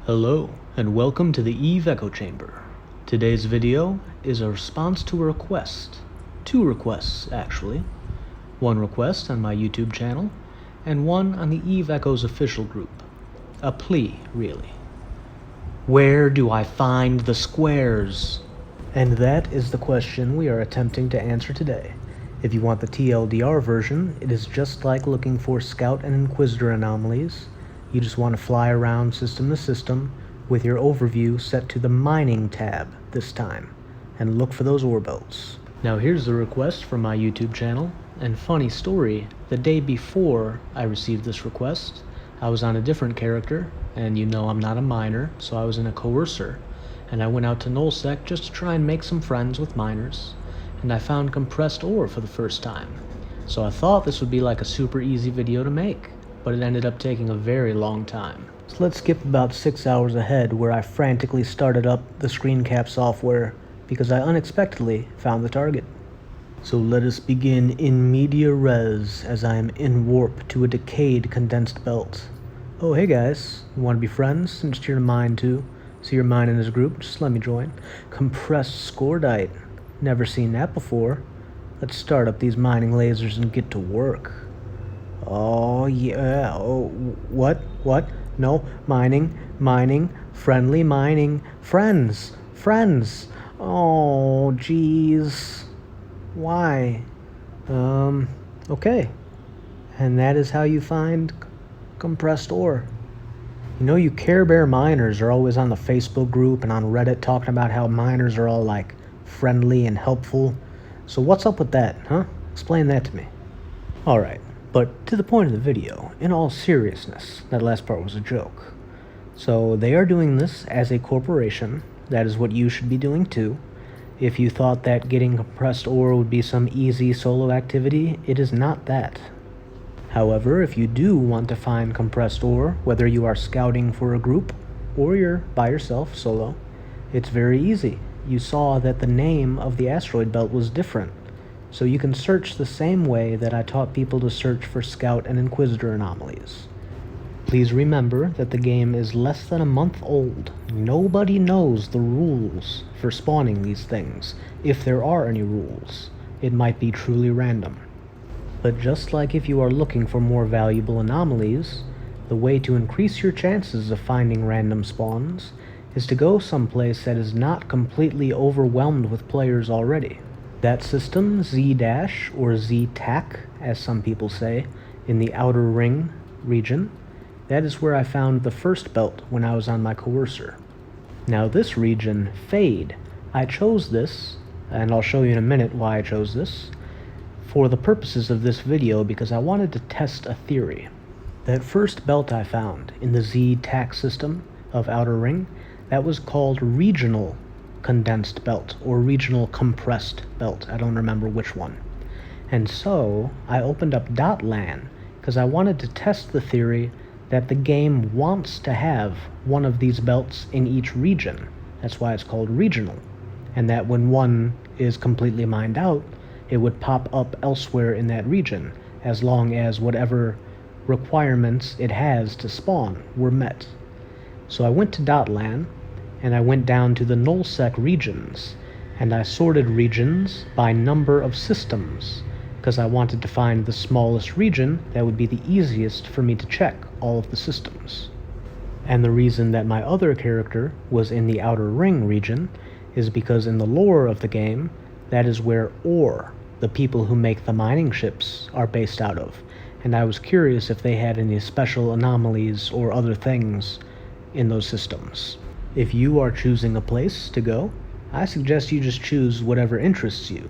Hello, and welcome to the EVEEchoChamber. Today's video is a response to a request. Two requests, actually. One request on my YouTube channel, and one on the EVEEcho's official group. A plea, really. Where do I find the squares? And that is the question we are attempting to answer today. If you want the TLDR version, it is just like looking for Scout and Inquisitor anomalies. You just want to fly around system to system with your overview set to the mining tab this time and look for those ore belts. Now here's the request from my YouTube channel, and funny story, the day before I received this request, I was on a different character, and you know I'm not a miner, so I was in a coercer, and I went out to nullsec just to try and make some friends with miners, and I found compressed ore for the first time. So I thought this would be like a super easy video to make, but it ended up taking a very long time. So let's skip about 6 hours ahead, where I frantically started up the screen cap software because I unexpectedly found the target. So let us begin in media res as I am in warp to a decayed condensed belt. Oh hey guys, you want to be friends? Since you're to mine too. See your mine in this group, just let me join. Compressed scordite. Never seen that before. Let's start up these mining lasers and get to work. Oh yeah, oh, what? No, mining, friendly mining, friends. Oh, jeez. Why? Okay. And that is how you find compressed ore. You know, you Care Bear miners are always on the Facebook group and on Reddit talking about how miners are all like friendly and helpful. So what's up with that, huh? Explain that to me. Alright. But to the point of the video, in all seriousness, that last part was a joke. So they are doing this as a corporation. That is what you should be doing too. If you thought that getting compressed ore would be some easy solo activity, it is not that. However, if you do want to find compressed ore, whether you are scouting for a group or you're by yourself, solo, it's very easy. You saw that the name of the asteroid belt was different. So you can search the same way that I taught people to search for Scout and Inquisitor anomalies. Please remember that the game is less than a month old. Nobody knows the rules for spawning these things, if there are any rules. It might be truly random. But just like if you are looking for more valuable anomalies, the way to increase your chances of finding random spawns is to go someplace that is not completely overwhelmed with players already. That system, Z- or Z-TAC, as some people say, in the Outer Ring region, that is where I found the first belt when I was on my coercer. Now this region, Fade, I chose this, and I'll show you in a minute why I chose this, for the purposes of this video because I wanted to test a theory. That first belt I found in the Z-TAC system of Outer Ring, that was called Regional Condensed belt or regional compressed belt. I don't remember which one. And so I opened up .lan because I wanted to test the theory that the game wants to have one of these belts in each region. That's why it's called regional. And that when one is completely mined out, it would pop up elsewhere in that region as long as whatever requirements it has to spawn were met. So I went to .lan and I went down to the nullsec regions, and I sorted regions by number of systems, because I wanted to find the smallest region that would be the easiest for me to check all of the systems. And the reason that my other character was in the Outer Ring region is because in the lore of the game, that is where Ore, the people who make the mining ships, are based out of, and I was curious if they had any special anomalies or other things in those systems. If you are choosing a place to go, I suggest you just choose whatever interests you.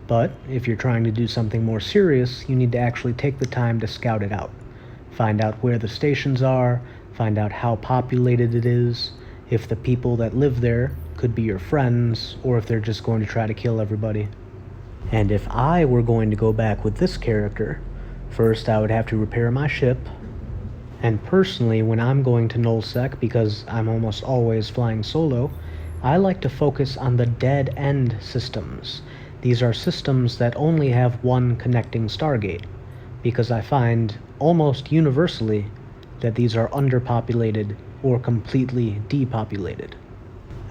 But if you're trying to do something more serious, you need to actually take the time to scout it out. Find out where the stations are, find out how populated it is, if the people that live there could be your friends, or if they're just going to try to kill everybody. And if I were going to go back with this character, first I would have to repair my ship. And personally, when I'm going to nullsec, because I'm almost always flying solo, I like to focus on the dead-end systems. These are systems that only have one connecting stargate, because I find almost universally that these are underpopulated or completely depopulated.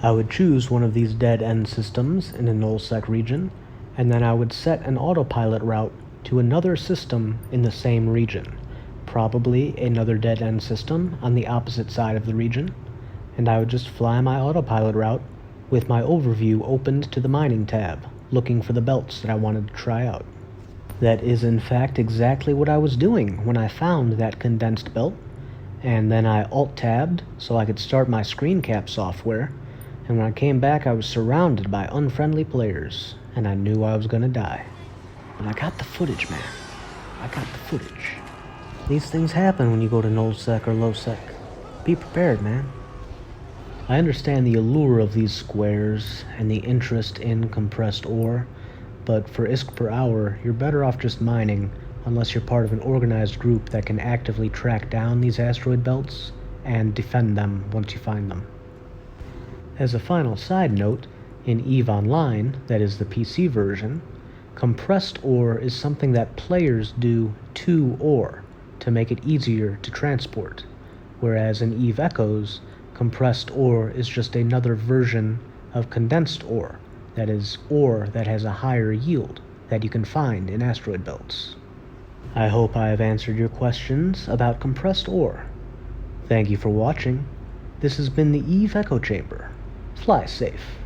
I would choose one of these dead-end systems in a nullsec region, and then I would set an autopilot route to another system in the same region, probably another dead-end system on the opposite side of the region, and I would just fly my autopilot route with my overview opened to the mining tab, looking for the belts that I wanted to try out. That is in fact exactly what I was doing when I found that condensed belt, and then I alt-tabbed so I could start my screen cap software, and when I came back I was surrounded by unfriendly players, and I knew I was gonna die. But I got the footage, man. I got the footage. These things happen when you go to nullsec or lowsec. Be prepared, man. I understand the allure of these squares and the interest in compressed ore, but for ISK per hour, you're better off just mining unless you're part of an organized group that can actively track down these asteroid belts and defend them once you find them. As a final side note, in EVE Online, that is the PC version, compressed ore is something that players do to ore to make it easier to transport, whereas in EVE Echoes, compressed ore is just another version of condensed ore, that is, ore that has a higher yield that you can find in asteroid belts. I hope I have answered your questions about compressed ore. Thank you for watching. This has been the EVEEchoChamber. Fly safe.